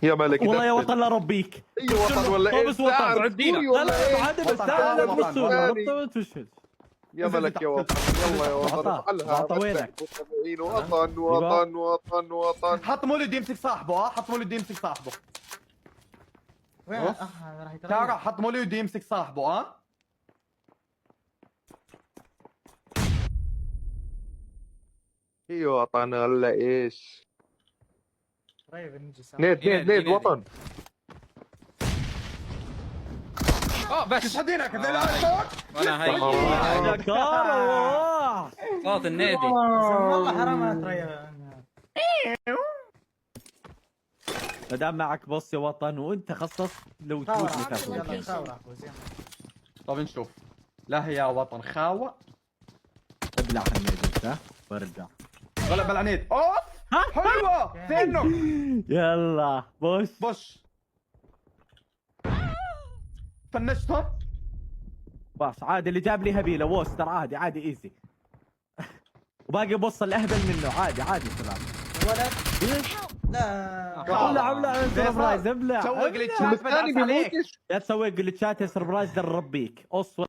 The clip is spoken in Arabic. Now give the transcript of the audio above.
يا ملك والله يا دبل. وطن لا ربيك. اي وطن ولا ايه؟ طابس وطن. ساعد عدينا. سوري لا ولا لا ايه؟ عادي بس وطن، تعال وطن، نبص وطن. له تشهد. يا ملك يا وطن يلا يا وطن عطا، افعلها. عطا وينك؟ متابعين وطن وطن وطن وطن. حط مولد يمسك صاحبه. حط مولد يمسك صاحبه. وين بص. راح يتغير. تعال حط مولد يمسك صاحبه. اي وطن ولا ايش؟ قريب نجي سوا. نيد وطن. بس تحدينك لا وانا هي يا كارو. صوت النادي. والله حرام تريا. ما دام معك بص يا وطن وانت خصص لو تفوت يلا لتاكل. خاورة فوز يلا. طب نشوف. لا هي يا وطن خاوة. ابلع النادي انت وارجع. غلب العنيد. اوف حلوة. فينه؟ يلا بص. بش فنشتها. بس عادي اللي جاب لي هبيله ووستر عادي عادي ايزي. وباقي بص الاهبل منه عادي عادي شباب. ولد لا ابلع سربرايز ابلع. سوق لي الثاني تشات بدأت عليك. بيموتش. لا تسوي جلتشات يا سربرايز دربيك اص